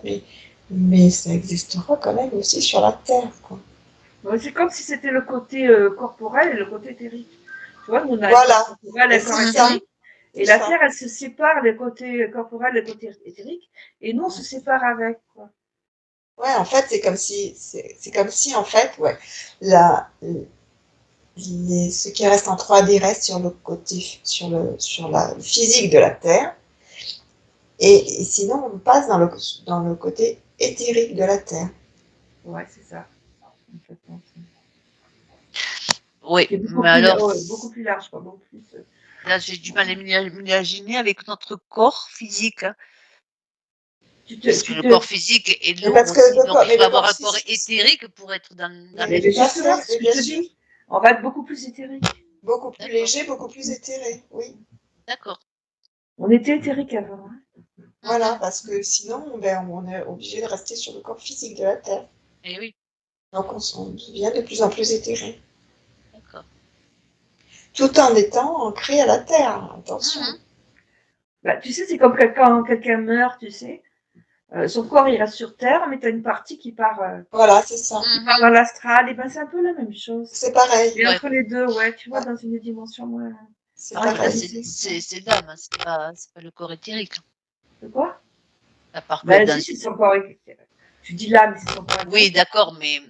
mais ça existera quand même aussi sur la Terre, quoi. Ouais, c'est comme si c'était le côté corporel et le côté éthérique. Tu vois, nous, on a un Voilà, corps corporel et un corps c'est ça, éthérique. Et c'est la ça. Terre, elle se sépare, le côté corporel et le côté éthérique. Et nous, on se sépare avec, quoi. Ouais, en fait, c'est comme si, en fait, ouais, la, ce qui reste en 3D reste sur le côté, sur la physique de la Terre, et sinon, on passe dans le côté éthérique de la Terre. Ouais, c'est ça. Complètement. Oui, Qui est mais alors, beaucoup plus large, quoi. Beaucoup plus, là, j'ai du mal à m'imaginer avec notre corps physique, hein, puisque le corps physique est Mais lourd parce que aussi, donc il mais faut le avoir corps un corps physique, éthérique pour être dans mais mais tout à justement, fait, ce mais que je bien te sûr. dis, on va être beaucoup plus éthérique. Beaucoup plus D'accord, léger, beaucoup plus éthéré, oui. d'accord. On était éthérique avant, hein. Voilà, parce que sinon, ben, on est obligé de rester sur le corps physique de la Terre. Eh oui, Donc on devient de plus en plus éthéré. d'accord. Tout en étant ancré à la Terre, attention. Bah, tu sais, c'est comme quand quelqu'un meurt, tu sais. Son corps, il reste sur Terre, mais tu as une partie Voilà, c'est ça. qui part dans l'astral. Et ben, c'est un peu la même chose. C'est pareil. Et Ouais, entre les deux, ouais, tu vois, Ouais, dans une dimension moins c'est par contre, là, pareil. vitalisée. c'est l'âme, hein, c'est pas le corps éthérique. De quoi? À part que Ben, dans si, c'est une... son corps. Tu dis là, mais c'est son corps Oui, éthérique. d'accord, mais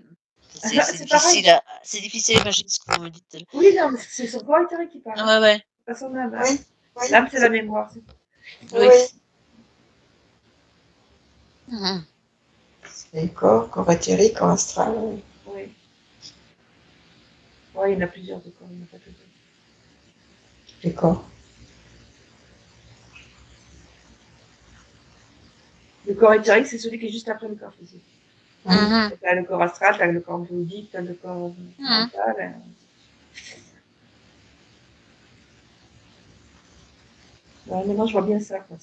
C'est pareil. c'est difficile à imaginer ce que vous me dites. Oui, non, mais c'est son corps éthérique qui parle, hein. Ouais, ouais. C'est pas son âme, hein. Oui, oui, L'âme, c'est la mémoire. Oui. oui. Mhm. Les corps éthérique, corps astral, oui. Oui. Ouais, il y en a plusieurs de corps. Il y en a pas que deux. Les corps. Le corps éthérique, c'est celui qui est juste après le corps physique. Oui. Mhm. T'as le corps astral, t'as le corps bouddhique, t'as le corps Mhm. mental. Hein. Ouais, maintenant, je vois bien ça. Quoi.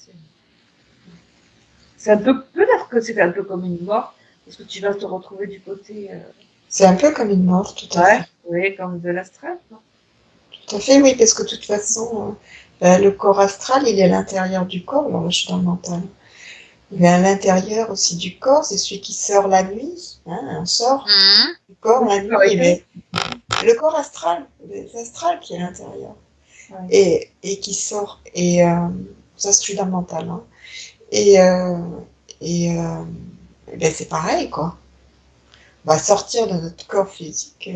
C'est un peu, peut-être que c'est un peu comme une mort, parce que tu vas te retrouver du côté, C'est un peu comme une mort, tout à ouais, fait. oui, comme de l'astral. Quoi. Tout à fait, oui, parce que de toute façon, le corps astral, il est à l'intérieur du corps, alors là, je suis dans le mental. Il est à l'intérieur aussi du corps, c'est celui qui sort la nuit, hein, on sort Mhm. du corps Oui, la c'est le corps nuit, éthérique. mais le corps astral, l'astral qui est à l'intérieur, Ouais. et qui sort, et ça, je suis dans le mental, hein. Et, euh, et ben, c'est pareil, quoi. On va sortir de notre corps physique,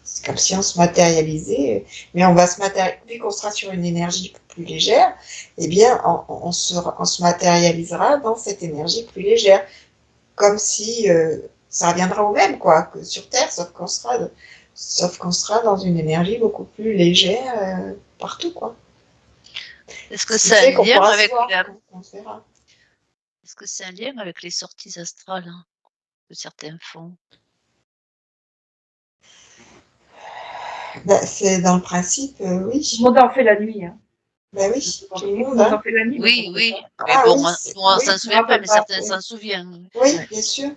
c'est comme si on se matérialisait, mais on va se matérialiser, vu qu'on sera sur une énergie plus légère, eh bien, on se matérialisera dans cette énergie plus légère, comme si ça reviendra au même, quoi, que sur Terre, sauf qu'on sera dans une énergie beaucoup plus légère partout, quoi. Est-ce que Ce qui c'est un fait qu'on lien pourra se avec voir quand on se verra. est-ce que c'est un lien avec les sorties astrales, hein, que certains font? Ben, c'est dans le principe, Tout le oui. monde en fait la nuit. Hein. Ben Je oui, sais pas tout le tout le monde, monde en hein. fait la nuit, moi je Oui, ne fais oui, pas. mais Ah bon, oui, on oui, s'en Je me souvient pas, rappelle mais pas. certains Oui. s'en souviennent. oui, Ouais. bien sûr.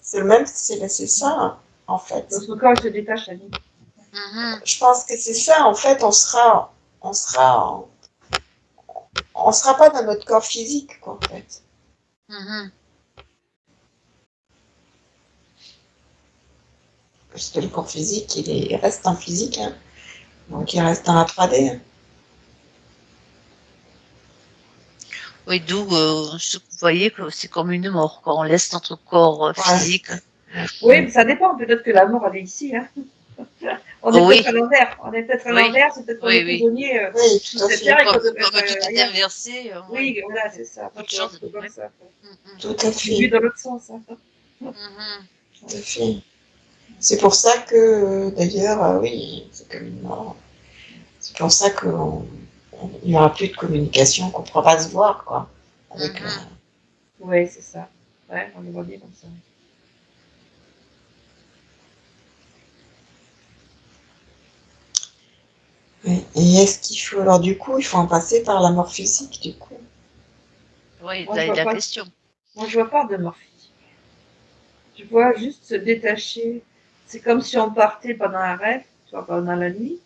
C'est le même, c'est ça, hein, en fait. Notre corps il se détache la nuit. Mhm. Je pense que c'est ça, en fait, on sera, on sera pas dans notre corps physique, quoi, en fait. Mhm. Parce que le corps physique, il reste en physique, hein. Donc il reste dans la 3D, hein. Oui, d'où ce que vous voyez que c'est comme une mort, quoi. On laisse notre corps Ouais, physique. Oui, mais ça dépend. Peut-être que la mort elle est ici. Hein. On est Oh, peut-être oui, à l'envers. On est peut-être à oui, l'envers. C'est peut-être qu'on est oui, oui. prisonnier oui, sous tout à cette fait. terre et qu'on devrait Comme tout être est ailleurs. inversé, oui. Oui, voilà, c'est ça. Autre Plutôt un chose, peu comme oui. ça. Mhm. Tout à Vu fait. dans l'autre sens. Hein. Mhm. Tout à fait. C'est pour ça que, d'ailleurs, oui, c'est comme une mort. C'est pour ça qu'il n'y aura plus de communication, qu'on ne pourra pas se voir, quoi. Avec, Mhm. Oui, c'est ça. Ouais, on le voit bien comme ça. ouais. Et est-ce qu'il faut, alors du coup, il faut en passer par la mort physique, du coup. Oui, Moi, je la, vois la pas. question. Moi, je vois pas de mort physique. Tu vois, juste se détacher. C'est comme si on partait pendant un rêve, tu vois, pendant la nuit,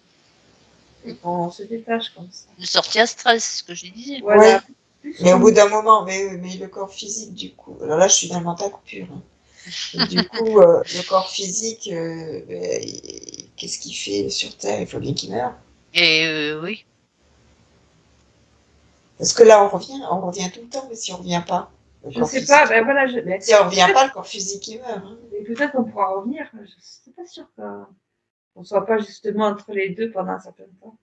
et qu'on se détache comme ça. Une sortie astrale, c'est ce que je disais. Voilà. Oui, mais au bout d'un moment, mais le corps physique, du coup, alors là, je suis dans le mental pur. Hein. Et du coup, le corps physique, qu'est-ce qu'il fait sur Terre? Il faut bien qu'il meure. Et oui. Parce que là, on revient tout le temps, mais si on revient pas, je sais pas, ben voilà. Si on revient pas, le corps physique, il meurt. Hein. Et peut-être qu'on pourra revenir, je suis pas sûre qu'on ne soit pas justement entre les deux pendant un certain temps.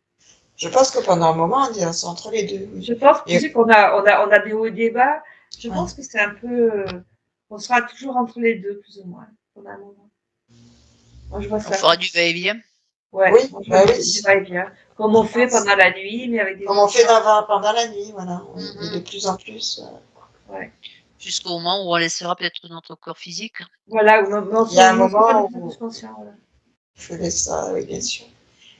Je pense que pendant un moment, on est entre les deux. Oui. Je pense tu sais qu'on a des hauts et des bas. Je pense que c'est un peu. On sera toujours entre les deux, plus ou moins, pendant un moment. Moi, je vois ça. On fera du va-et-vient. Ouais, oui, moi, je vois du va-et-vient. Comme on fait pendant la nuit, mais avec des. Comme on fait pendant la nuit, voilà. Et de plus en plus. Ouais. Jusqu'au moment où on laissera peut-être notre corps physique. Voilà, il y a un moment où conscient, voilà. Il faut laisser ça, oui, bien sûr.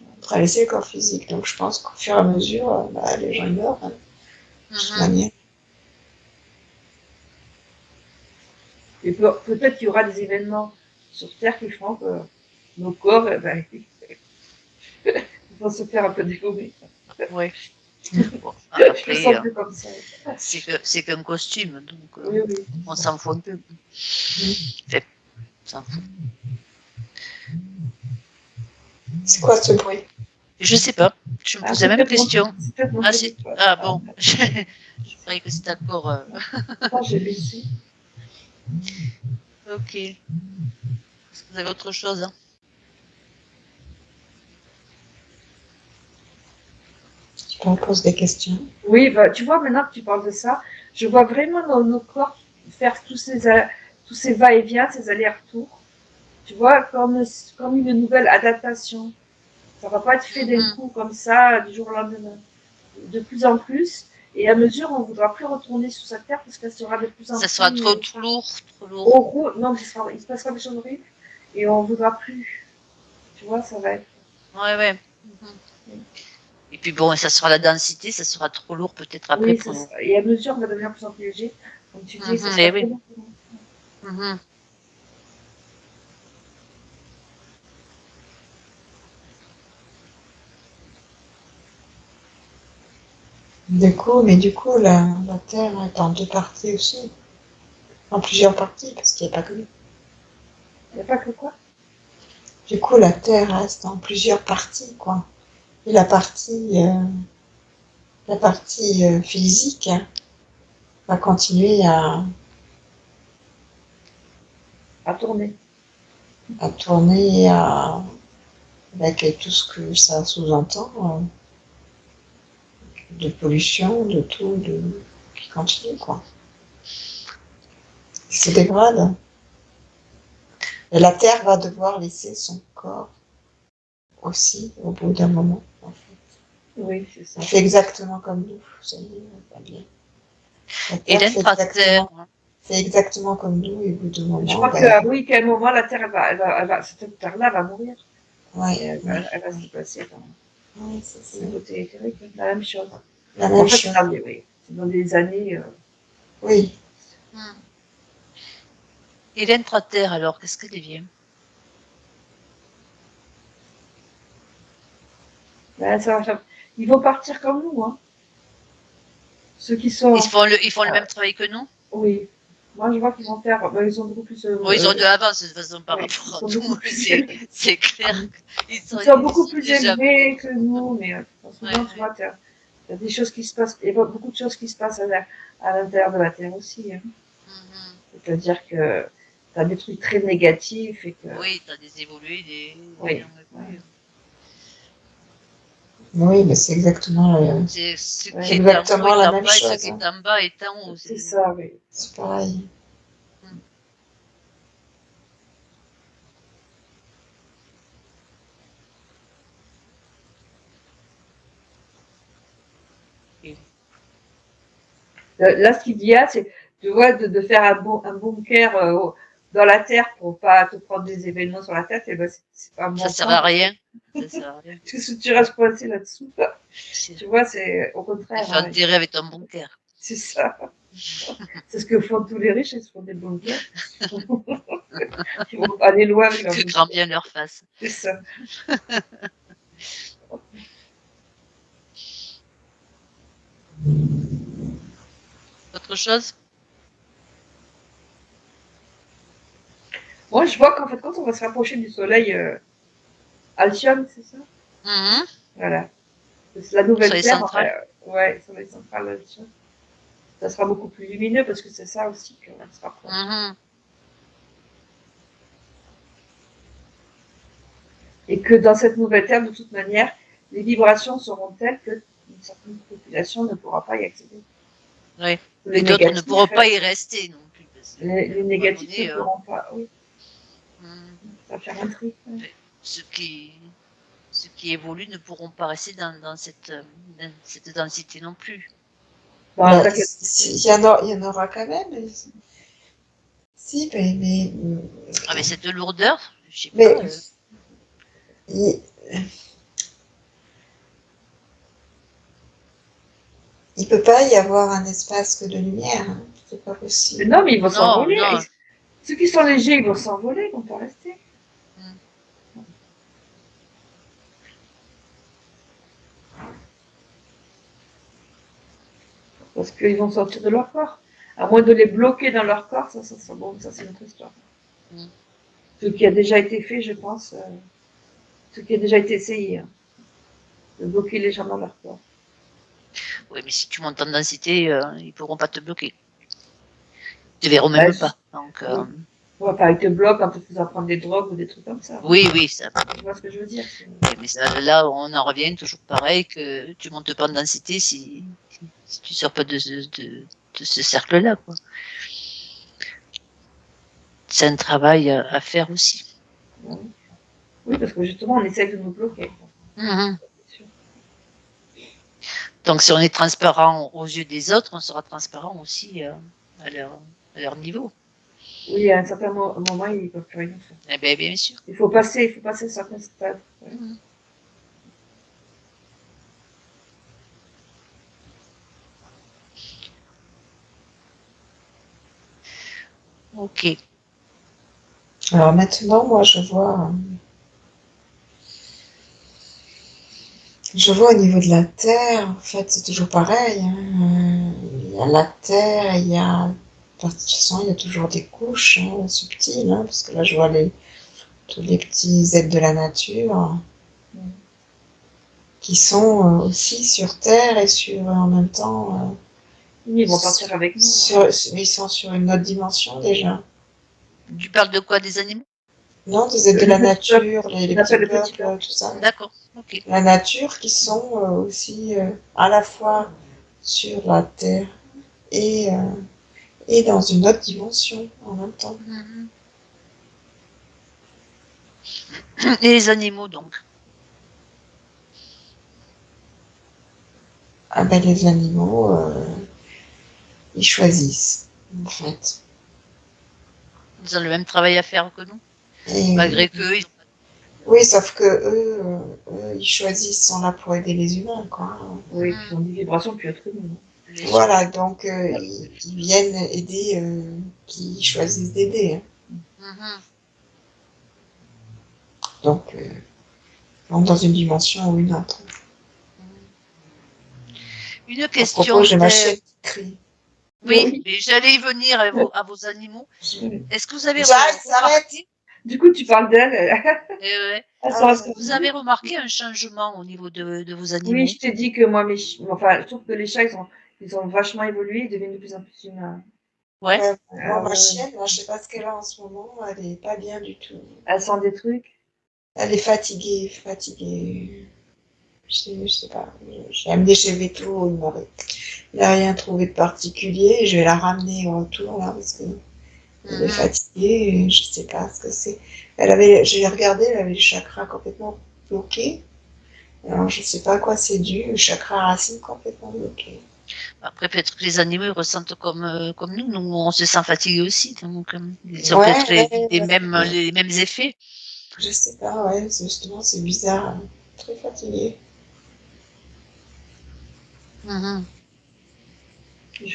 Il faudra laisser le corps physique. Donc je pense qu'au fur et à mesure, les gens meurent, hein, de toute manière. Et peut-être qu'il y aura des événements sur Terre qui feront que nos corps, vont se faire un peu dégommer. Oui. Bon, après, je sens plus comme ça. C'est qu'un costume, donc oui. on s'en fout un peu. On s'en fout. C'est quoi ce bruit? Je sais pas. Je me posais la même question. Ah bon. Je croyais que c'était encore. Non, j'ai baissé. Ok. Est-ce que vous avez autre chose, hein? Tu me poses des questions. Oui, bah, tu vois, maintenant que tu parles de ça, je vois vraiment nos corps faire tous ces va-et-vient, ces allers-retours. Tu vois, comme une nouvelle adaptation. Ça va pas être fait d'un coup comme ça, du jour au lendemain. De plus en plus, et à mesure, on ne voudra plus retourner sur cette terre parce qu'elle sera de plus en plus. Ça sera trop lourd. Non, il se passera des choses horribles et on ne voudra plus. Tu vois, ça va être. Ouais. Et puis bon, ça sera la densité, ça sera trop lourd peut-être après. Oui, et à mesure, on va devenir de plus en plus léger. Comme tu dis, ça sera trop lourd. Du coup, la Terre est en deux parties aussi. En plusieurs parties, parce qu'il n'y a pas que lui. Il n'y a pas que quoi? Du coup, la Terre reste en plusieurs parties, quoi. Et la partie physique va continuer à tourner. À tourner, avec tout ce que ça sous-entend, de pollution, de tout, qui continue, quoi. Qui se dégrade. Et la Terre va devoir laisser son corps aussi, au bout d'un moment, en fait. Oui, c'est ça. Elle fait exactement comme nous, vous savez, bien. La Terre fait exactement comme nous, et au bout d'un moment. Je crois qu'à un moment, la Terre, cette Terre-là va mourir. Ouais, elle va se déplacer oui, c'est le côté éthérique, la même chose. La même chose. C'est dans des années. Oui. Et l'intra-terre, alors, qu'est-ce qu'elle devient? Ils vont partir comme nous, hein. Ceux qui sont. Ils font le même travail que nous? Oui. Moi, je vois qu'ils vont faire. Ils ont beaucoup plus. Ils ont de l'avance de toute façon par rapport à nous. C'est clair. Ils sont beaucoup plus élevés que nous, mais en ce moment, tu vois, il y a des choses qui se passent. Il y a beaucoup de choses qui se passent à l'intérieur de la Terre aussi. Hein. C'est-à-dire que tu as des trucs très négatifs et que. Oui, tu as des évolués, des. Oui, mais c'est exactement la même chose. Ce qui est en haut est en bas et ce qui est en bas est en haut. C'est ça, oui. C'est pareil. Là, ce qu'il y a, c'est, tu vois, de faire un bunker dans la terre pour pas te prendre des événements sur la tête, et ben, c'est pas bon. Ça sert à rien. Ça sert à rien. Parce que si tu restes coincé là-dessous, tu vois, c'est au contraire. Tu fais enterrer avec ton bunker. C'est ça. C'est ce que font tous les riches, ils se font des bunkers. Ils vont aller loin avec leur Que grand bien leur fasse. C'est ça. Autre chose? Moi, je vois qu'en fait, quand on va se rapprocher du soleil, Alcyone, c'est ça? Voilà. C'est la nouvelle Soleil Terre. central. Ouais, soleil central, Alcyone. Ça sera beaucoup plus lumineux parce que c'est ça aussi qu'on se rapproche. Et que dans cette nouvelle Terre, de toute manière, les vibrations seront telles que une certaine population ne pourra pas y accéder. Oui. Et d'autres ne pourront pas y rester non plus. Parce que les négatifs ne pourront pas, oui. Ça va faire un tri. Ouais. Ceux qui évoluent ne pourront pas rester dans cette densité non plus. Bah, il y en aura quand même. Si, mais... Avec cette lourdeur, je sais mais, pas. Il peut pas y avoir un espace que de lumière. Hein. C'est pas possible. Non, mais ils vont s'envoler. Ceux qui sont légers, ils vont s'envoler, ils vont pas rester. Parce qu'ils vont sortir de leur corps. À moins de les bloquer dans leur corps, ça bon, ça c'est notre histoire. Ce qui a déjà été fait, je pense, ce qui a déjà été essayé, hein, de bloquer les gens dans leur corps. Oui, mais si tu montes en densité, ils pourront pas te bloquer. Ils te verront même pas. Donc, ouais, pas, ils te bloquent en te faisant prendre des drogues ou des trucs comme ça. Oui, ça. Tu vois ce que je veux dire? Mais ça, là, on en revient toujours pareil, que tu montes pas en densité si tu sors pas de ce cercle-là, quoi. C'est un travail à faire aussi. Oui, parce que justement, on essaie de nous bloquer. Donc, si on est transparent aux yeux des autres, on sera transparent aussi à leur niveau. Oui, à un certain moment, ils ne peuvent plus rien faire. Eh bien, bien sûr. Il faut passer certains stades. Ouais. Ok. Alors maintenant, moi, je vois au niveau de la Terre, en fait, c'est toujours pareil. Hein. Il y a la Terre, il y a... De toute façon, il y a toujours des couches subtiles, hein, parce que là, je vois tous les petits êtres de la nature qui sont aussi sur Terre et en même temps... ils vont partir avec nous. Ils sont sur une autre dimension déjà. Tu parles de quoi, des animaux? Non, des êtres de la nature, les petits peuples, tout ça. D'accord, ok. La nature qui sont aussi à la fois sur la Terre et dans une autre dimension en même temps. Et les animaux, donc? Ah ben les animaux, ils choisissent, en fait. Ils ont le même travail à faire que nous, malgré qu'eux, ils... Oui, sauf que eux, ils choisissent, sont là pour aider les humains, quoi. Oui, puis ont des vibrations plus hautes que nous. Voilà, donc ils viennent aider qui choisissent d'aider. Hein. Donc, dans une dimension ou une autre. Une question. J'ai ma chaîne qui crie. Oui, mais j'allais y venir à vos animaux. Est-ce que vous avez remarqué... Du coup, tu parles d'elle. Vous avez remarqué un changement au niveau de vos animaux? Oui, je t'ai dit que moi, je trouve que les chats, ils ont vachement évolué, ils deviennent de plus en plus humains. Ouais. Moi, ma chienne, je sais pas ce qu'elle a en ce moment, elle est pas bien du tout. Elle sent des trucs? Elle est fatiguée. Je sais pas. J'ai amené chez Veto, il n'a rien trouvé de particulier. Je vais la ramener au retour, là, parce que elle est fatiguée, et je sais pas ce que c'est. J'ai regardé, elle avait le chakra complètement bloqué. Alors, je sais pas à quoi c'est dû, le chakra racine complètement bloqué. Après, peut-être que les animaux ils ressentent comme nous. Nous, on se sent fatigué aussi. Donc, ils ont peut-être les mêmes effets. Je sais pas, ouais, justement, c'est bizarre. Très fatigué. Je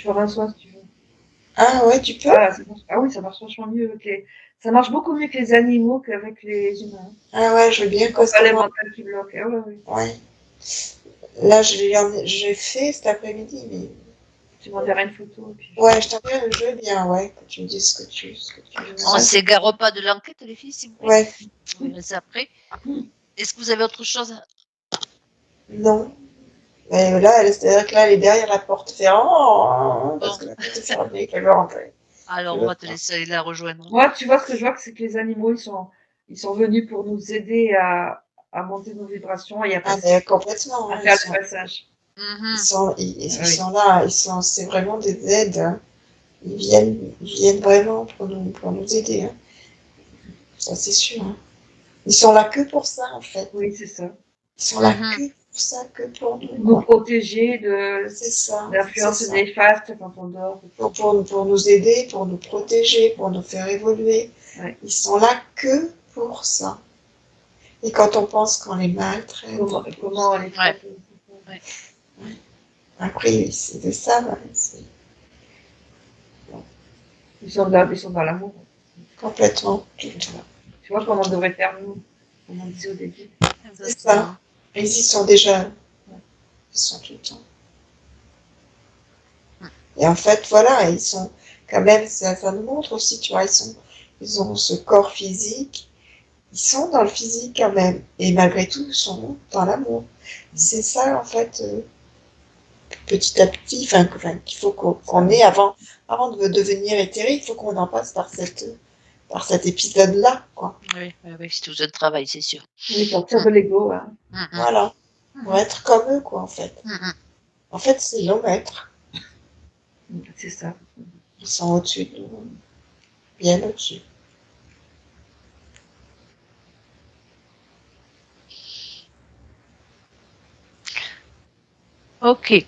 ferai un soin si tu veux. Ah ouais, tu peux? Ah oui, ça marche vachement mieux avec les... Ça marche beaucoup mieux que les animaux qu'avec les humains. Ah ouais, je veux bien Pas les constamment. mentales qui bloquent. Ah ouais, oui. Ouais. Là, j'ai fait cet après-midi, mais Tu m'enverras une photo. Et puis... ouais, je veux bien, ouais, que tu me dises ce que tu veux. On ne s'égare pas de l'enquête, les filles, s'il vous plaît. Ouais. On verra ça après. Est-ce que vous avez autre chose? Non. Mais là, c'est-à-dire que là, elle est derrière la porte ferrante, parce que la porte est fermée, qu'elle veut rentrer. Alors, on va te laisser aller la rejoindre. Moi, tu vois, ce que je vois, c'est que les animaux, ils sont venus pour nous aider à monter nos vibrations et à Ah, passer, mais complètement. à Hein, faire le passage. ils Oui. sont là, c'est vraiment des aides. Hein. Ils viennent vraiment pour nous aider. Hein. Ça, c'est sûr. Hein. Ils sont là que pour ça, en fait. Oui, c'est ça. Ils sont là que pour ça, que pour nous. Nous protéger de C'est ça. l'influence néfaste quand on dort. Pour nous aider, pour nous protéger, pour nous faire évoluer. Ouais. Ils sont là que pour ça. Et quand on pense qu'on les maltraite. Comment on les traite. Ouais. Après, c'est de ça. Hein, Ils sont dans l'amour. Complètement. Tu vois comment on devrait faire nous, comme on disait au début. C'est ça. Ils y sont déjà. Ils sont tout le temps. Et en fait, voilà, ils sont quand même, ça nous montre aussi, tu vois, ils ont ce corps physique, ils sont dans le physique quand même, et malgré tout, ils sont dans l'amour. C'est ça, en fait, petit à petit, enfin qu'il faut qu'on ait avant de devenir éthéré, il faut qu'on en passe par cet épisode-là, quoi. Oui, c'est tout un travail, c'est sûr. Oui, sortir de l'ego. Hein. Voilà, pour être comme eux, quoi, en fait. En fait, c'est nos maîtres. C'est ça. Ils sont au-dessus de nous, bien au-dessus. Ok.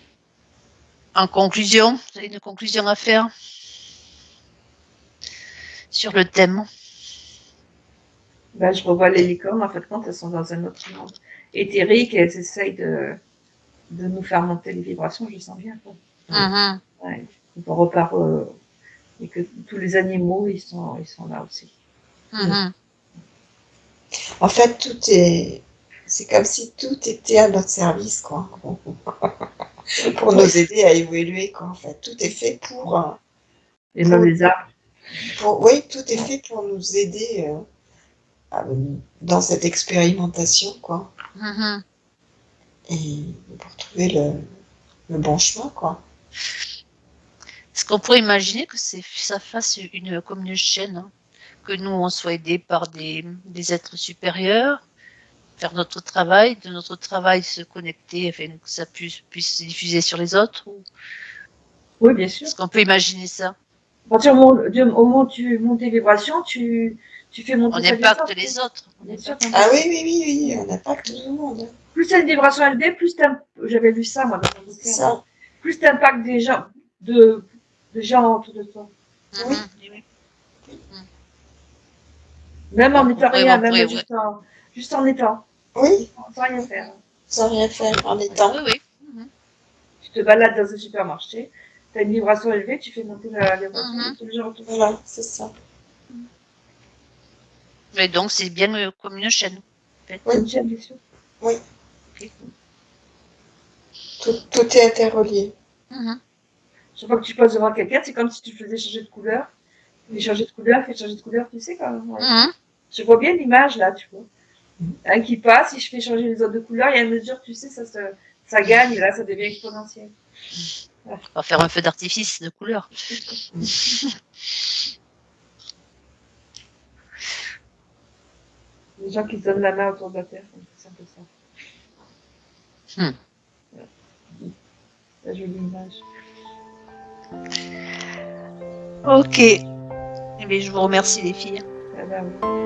En conclusion, vous avez une conclusion à faire sur le thème? Ben, je revois les licornes, en fait, quand elles sont dans un autre monde éthérique et elles essayent de nous faire monter les vibrations, je sens bien. Quoi. Ouais. Donc on repart et que tous les animaux, ils sont là aussi. En fait, c'est comme si tout était à notre service, quoi. Pour nous aider à évoluer, quoi, en fait. Tout est fait pour... Et même les arbres. Oui, tout est fait pour nous aider dans cette expérimentation, quoi. Et pour trouver le bon chemin, quoi. Est-ce qu'on pourrait imaginer que ça fasse comme une chaîne, hein, que nous, on soit aidés par des êtres supérieurs, faire notre travail, de notre travail se connecter, afin que ça puisse se diffuser sur les autres? Oui, bien sûr. Est-ce qu'on peut imaginer ça? À partir au moment où tu montes tes vibrations, tu fais monter on impacte les autres. Ah oui, on impacte tout le monde. Plus tu as une vibration élevée, plus j'avais lu ça, moi, dans un bouquin. Plus tu impactes des gens, de gens autour de toi. Oui. Même en n'étant rien, même juste en étant. Oui. Sans rien faire. Sans rien faire, en étant. Oui. Tu te balades dans un supermarché, tu as une vibration élevée, tu fais monter la vibration de tous les gens autour de toi. Voilà, c'est ça. Et donc, c'est bien comme une chaîne. En fait. Oui, une chaîne, bien sûr. Oui. Okay. Tout est interrelié. Chaque fois que tu passes devant quelqu'un, c'est comme si tu faisais changer de couleur. Fais changer de couleur, tu sais quand même. Ouais. Je vois bien l'image là, tu vois. Un qui passe, si je fais changer les autres de couleur, il y a une mesure, tu sais, ça gagne, et là, ça devient exponentiel. On va faire un feu d'artifice de couleur. Les gens qui se donnent la main autour de la terre, c'est un peu ça. La jolie image. Ok. Eh bien, je vous remercie les filles. Ah bah oui.